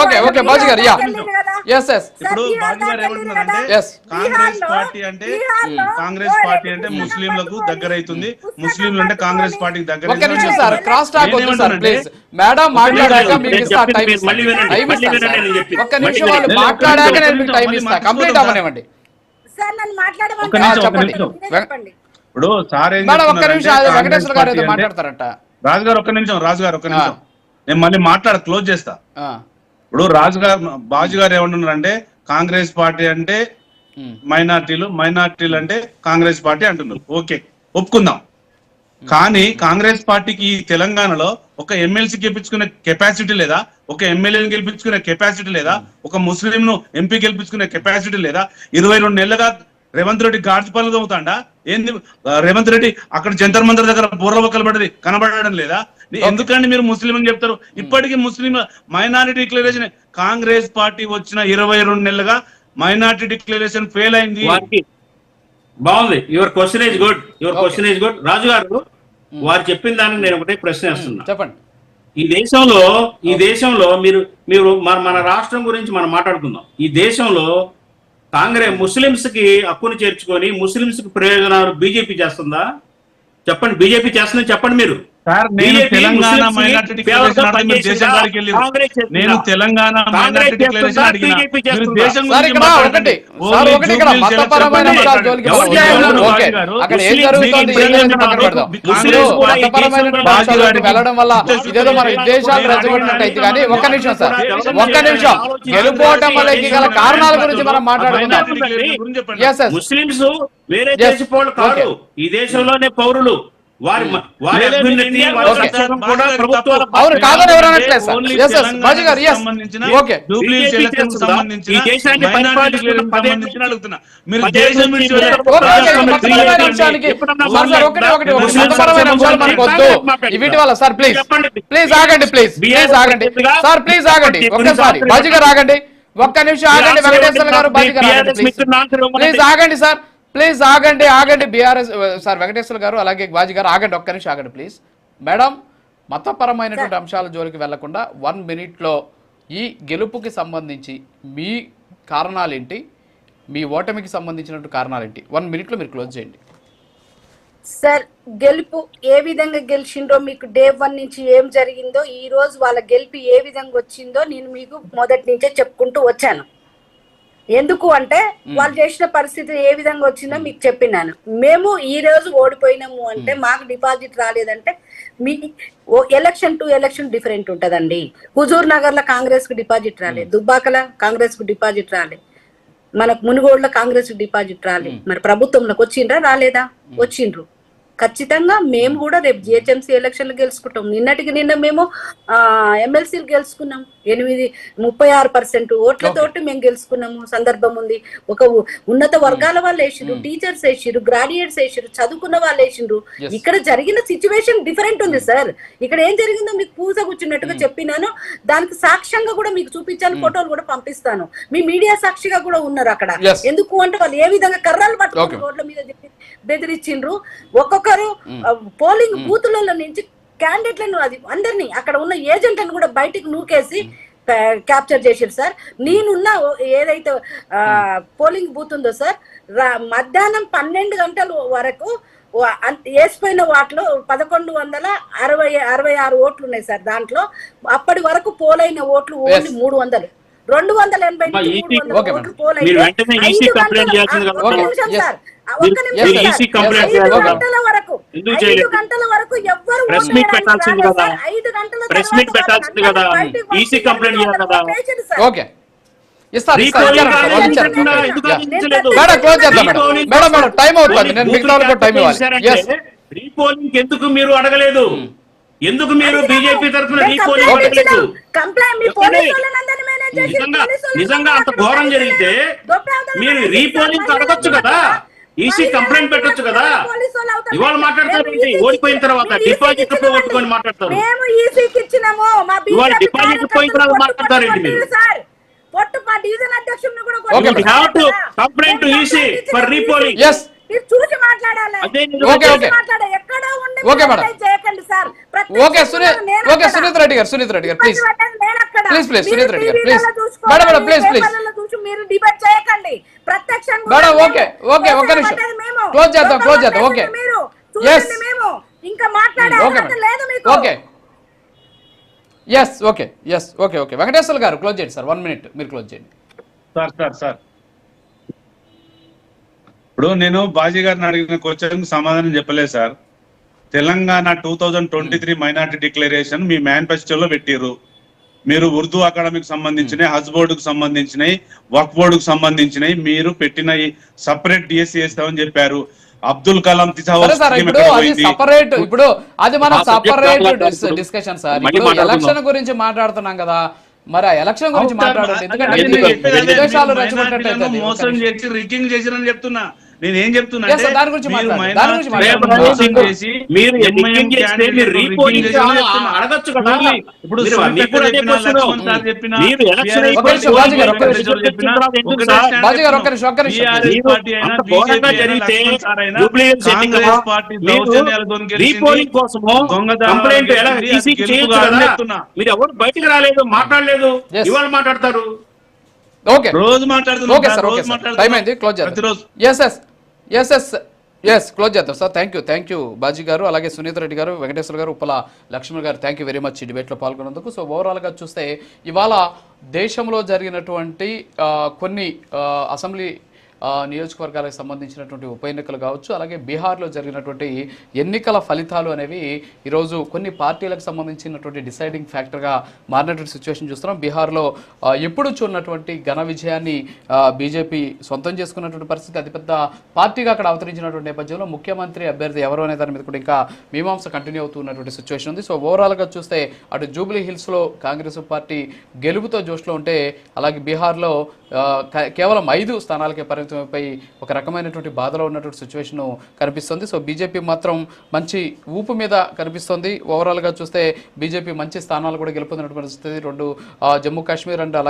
Okay okay bhaji గారు yeah yes yes ఇప్పుడు బాజీ గారు ఏమంటున్నారంటే కాంగ్రెస్ పార్టీ అంటే ముస్లింలకు దగ్గర అవుతుంది, ముస్లింలు అంటే కాంగ్రెస్ పార్టీకి దగ్గర. ఒక్క నిమిషం సార్, క్రాస్ టాక్ వద్దు సార్ ప్లీజ్. మేడం మాట్లాడాక మీకు ఇస్తా టైం ఇస్తా. ఒక్క నిమిషం వాళ్ళు మాట్లాడాక నేను మీకు టైం ఇస్తా, కంప్లీట్ అవ్వనివ్వండి. ఇప్పుడు సార్ మేడం ఒక్క నిమిషం, వెంకటేశ్వర గారు ఏదో మాట్లాడతారంట. రాజు గారు ఒక్క నిమిషం నేను మళ్ళీ క్లోజ్ చేస్తా. ఇప్పుడు బాజీ గారు ఏమంటున్నారంటే కాంగ్రెస్ పార్టీ అంటే మైనార్టీలు అంటే కాంగ్రెస్ పార్టీ అంటున్నారు. ఓకే, ఒప్పుకుందాం. కానీ కాంగ్రెస్ పార్టీకి ఈ తెలంగాణలో ఒక ఎమ్మెల్సీ గెలిపించుకునే కెపాసిటీ లేదా, ఒక ఎమ్మెల్యేని గెలిపించుకునే కెపాసిటీ లేదా, ఒక ముస్లింను ఎంపీ గెలిపించుకునే కెపాసిటీ లేదా? 22 నెలలుగా రేవంత్ రెడ్డి గాడ్చిపల్లి అవుతాడా ఏంది? రేవంత్ రెడ్డి అక్కడ జంతర్ మంతర్ దగ్గర బోర్ల బొక్కలు పడ్డది కనబడడం లేదా? ఎందుకండి మీరు ముస్లిం అని చెప్తారు? ఇప్పటికీ ముస్లిం మైనారిటీ డిక్లరేషన్ కాంగ్రెస్ పార్టీ వచ్చిన 22 నెలలుగా మైనారిటీ డిక్లరేషన్ ఫెయిల్ అయింది. బాగుంది. Your question is good. Raju గారు వారు చెప్పిన దానికి నేను ఒకటే ప్రశ్న వేస్తున్నా. చెప్పండి. ఈ దేశంలో మీరు మన రాష్ట్రం గురించి మనం మాట్లాడుకుందాం. ఈ దేశంలో కాంగ్రెస్ ముస్లింస్ కి హక్కును చేర్చుకొని ముస్లింస్ కి ప్రయోజనాలు బీజేపీ చేస్తుందా? చెప్పండి. బీజేపీ చేస్తుందని చెప్పండి మీరు. నేను తెలంగాణ మైనారిటీ డిక్లరేషన్ అడిగిన దేశం కాడికి వెళ్ళి నేను తెలంగాణ మైనారిటీ డిక్లరేషన్ అడిగిన మీరు దేశం ఒకటి ఇక్కడ మతపరమైన అంశాల జోలికి అక్కడ ఏం జరుగుతుంది వెళ్ళడం వల్ల ఇదేదో మన విదేశాలు రెచ్చగొట్టినట్టయితే కానీ ఒక్క నిమిషం సార్, ఒక్క నిమిషం. గెలుపోవటం వల్ల గల కారణాల గురించి మనం మాట్లాడుకుందాం. ముస్లింస్ వేరే దేశపోళ్ళు కాదు, ఈ దేశంలోనే పౌరులు. అవును కాదని ఎవరు అనట్లేదు సార్. బాజీ గారు వీటి వల్ల సార్ ప్లీజ్ ఆగండి సార్, ప్లీజ్ ఆగండి ఒక్కసారి. బాజీ గారు ఆగండి, ఒక్క నిమిషం ఆగండి. వెంకటేశ్వర గారు, బాజీ గారు ప్లీజ్ ఆగండి సార్, ప్లీజ్ ఆగండి. బీఆర్ఎస్ సార్ వెంకటేశ్వర గారు అలాగే బాజీ గారు ఆగండి, ఒక్క నిమిషం ఆగండి ప్లీజ్. మేడం, మతపరమైనటువంటి అంశాల జోలికి వెళ్లకుండా 1 minute ఈ గెలుపుకి సంబంధించి మీ కారణాలేంటి, మీ ఓటమికి సంబంధించినటువంటి కారణాలేంటి 1 minute మీరు క్లోజ్ చేయండి. సార్, గెలుపు ఏ విధంగా గెలిచిందో, మీకు డే 1 నుంచి ఏం జరిగిందో, ఈ రోజు వాళ్ళ గెలుపు ఏ విధంగా వచ్చిందో నేను మీకు మొదటి నుంచే చెప్పుకుంటూ వచ్చాను. ఎందుకు అంటే వాళ్ళు చేసిన పరిస్థితి ఏ విధంగా వచ్చిందో మీకు చెప్పినాను. మేము ఈ రోజు ఓడిపోయినాము అంటే మాకు డిపాజిట్ రాలేదంటే మీ ఎలక్షన్ టు ఎలక్షన్ డిఫరెంట్ ఉంటదండి. హుజూర్ నగర్ లో కాంగ్రెస్ కు డిపాజిట్ రాలేదు, దుబ్బాకల కాంగ్రెస్ కు డిపాజిట్ రాలేదు, మనకు మునుగోడులో కాంగ్రెస్ కు డిపాజిట్ రాలేదు. మరి ప్రభుత్వంలోకి వచ్చిండ్రా రాలేదా? వచ్చిండ్రు. ఖచ్చితంగా మేము కూడా రేపు జిహెచ్ఎంసీ ఎలక్షన్లు గెలుచుకుంటాం. నిన్న మేము ఎమ్మెల్సీలు గెలుచుకున్నాం. 36% ఓట్లతోటి మేము గెలుచుకున్నాము సందర్భం ఉంది. ఒక ఉన్నత వర్గాల వాళ్ళు వేసిండ్రు, టీచర్స్ వేసిండ్రు, గ్రాడ్యుయేట్స్ వేసిండ్రు, చదువుకున్న వాళ్ళు వేసిండ్రు. ఇక్కడ జరిగిన సిచ్యువేషన్ డిఫరెంట్ ఉంది సార్. ఇక్కడ ఏం జరిగిందో మీకు పూజ కూర్చున్నట్టుగా చెప్పినాను. దానికి సాక్ష్యంగా కూడా మీకు చూపించాను, ఫోటోలు కూడా పంపిస్తాను. మీ మీడియా సాక్షిగా కూడా ఉన్నారు అక్కడ. ఎందుకు అంటే వాళ్ళు ఏ విధంగా కర్రలు పట్టుకుని రోడ్ల మీద బెదిరించిండ్రు. ఒక్కొక్కరు పోలింగ్ బూతులలో నుంచి క్యాండిడేట్లను అది అందరినీ అక్కడ ఉన్న ఏజెంట్లను కూడా బయటికి నూకేసి క్యాప్చర్ చేశారు సార్. నేనున్న ఏదైతే పోలింగ్ బూత్ ఉందో సార్, మధ్యాహ్నం 12 గంటల వరకు వేసిపోయిన వాటిలో 1166 ఓట్లు ఉన్నాయి సార్. దాంట్లో అప్పటి వరకు పోలైన ఓట్లు ఓన్లీ 300, 280 ఓట్లు పోలైతే 5 గంటల వరకు ఎవ్వరు రీపోలింగ్ ఎందుకు మీరు అడగలేదు? ఎందుకు మీరు బీజేపీ తరఫున రీపోలింగ్ అడగలేదు? నిజంగా అంత ఘోరం జరిగితే మీరు రీపోలింగ్ అడగొచ్చు కదా, ఈసీ కంప్లైంట్ పెట్టొచ్చు కదా. ఇవాళ మాట్లాడతారు ఓడిపోయిన తర్వాత డిపాజిట్ పోగొట్టుకొని మాట్లాడతారు. ఇవాళ డిపాజిట్ పోయిన తర్వాత మాట్లాడతారేంటి మీరు? Complaint EC for repolling. మీరు చూసి మాట్లాడాలి. అదే ఓకే, ఓకే. మాట్లాడాలి. ఎక్కడో ఉండి ఓకే మేడం. మీరు చేయకండి సార్. ఓకే సునీత్ రెడ్డి గారు ప్లీజ్ ప్లీజ్ సునీత్ రెడ్డి గారు ప్లీజ్ మేడం ప్లీజ్ మీరు డిబేట్ చేయకండి. ప్రత్యక్షంగా మేడం ఓకే ఒక్క నిమిషం క్లోజ్ చేద్దాం ఓకే మీరు Yes. చూడండి. మేము ఇంకా మాట్లాడే ఓకే అర్హత లేదు మీకు. ఓకే ఓకే వెంకటేశ్వర గారు క్లోజ్ చేయండి సార్ 1 minute మీరు క్లోజ్ చేయండి. సార్ ఇప్పుడు నేను బాజీ గారిని అడిగిన క్వశ్చన్ సమాధానం చెప్పలేదు సార్. తెలంగాణ 2023 మైనార్టీ డిక్లరేషన్ మీ మేనిఫెస్టోలో పెట్టిర్రు. మీరు ఉర్దూ అకాడమీకి సంబంధించినవి, హజ్ బోర్డుకు సంబంధించినవి, వక్ఫ్ బోర్డుకు సంబంధించినవి మీరు పెట్టిన సపరేట్ డిఎస్సి చేస్తామని చెప్పారు. అబ్దుల్ కలాం ఇప్పుడు అది మనం సపరేట్ డిస్కషన్ సార్. ఇప్పుడు ఎలక్షన్ గురించి మాట్లాడుతున్నాం కదా, మరి ఆ ఎలక్షన్ గురించి మాట్లాడండి. ఎందుకంటే విదేశాలు రెచ్చగొట్టినట్టయితే మోసం చేసి రిగ్గింగ్ చేసిరని చెప్తున్నా. నేనేం చెప్తున్నా Yes, sir, దాని గురించి మీరు ఎడిటింగ్ చేస్తే మీరు రీపోలింగ్ అడగచ్చు కదా. ఇప్పుడు మీరు ఎలక్షన్ రీపోలింగ్ కోసము కంప్లైంట్ ఎలా ఈసీకి చేయొచ్చు కదా. మీరు ఎవరు బయటకు రాలేదు, మాట్లాడలేదు, ఇవాళ మాట్లాడతారు. ఓకే రోజు okay sir okay sir time అయింది క్లోజ్ చేద్దాం. ఎస్ క్లోజ్ చేద్దాం సార్. థ్యాంక్ యూ బాజీ గారు, అలాగే సునీత రెడ్డి గారు, వెంకటేశ్వర గారు, ఉప్పల లక్ష్మణ్ గారు, థ్యాంక్ యూ వెరీ మచ్ ఈ డిబేట్లో పాల్గొన్నందుకు. సో ఓవరాల్గా చూస్తే ఇవాళ దేశంలో జరిగినటువంటి కొన్ని అసెంబ్లీ నియోజకవర్గాలకు సంబంధించినటువంటి ఉప ఎన్నికలు కావచ్చు, అలాగే బీహార్లో జరిగినటువంటి ఎన్నికల ఫలితాలు అనేవి ఈరోజు కొన్ని పార్టీలకు సంబంధించినటువంటి డిసైడింగ్ ఫ్యాక్టర్గా మారినటువంటి సిచ్యువేషన్ చూస్తున్నాం. బీహార్లో ఎప్పుడు చూడనటువంటి ఘన విజయాన్ని బీజేపీ సొంతం చేసుకున్నటువంటి పరిస్థితి, అతిపెద్ద పార్టీగా అక్కడ అవతరించినటువంటి నేపథ్యంలో ముఖ్యమంత్రి అభ్యర్థి ఎవరు అనే దాని మీద కూడా ఇంకా మీమాంస కంటిన్యూ అవుతున్నటువంటి సిచ్యువేషన్ ఉంది. సో ఓవరాల్గా చూస్తే అటు జూబ్లీ హిల్స్లో కాంగ్రెస్ పార్టీ గెలుపుతో జోష్లో ఉంటే, అలాగే బీహార్లో కేవలం 5 స్థానాలకే పరిమితమైపోయి ఒక రకమైనటువంటి బాధలో ఉన్నటువంటి సిచ్యువేషన్ కనిపిస్తుంది. సో బీజేపీ మాత్రం మంచి ఊపు మీద కనిపిస్తుంది. ఓవరాల్గా చూస్తే బీజేపీ మంచి స్థానాలు కూడా గెలుపొందినటువంటి పరిస్థితి. 2 జమ్మూ కాశ్మీర్ అండ్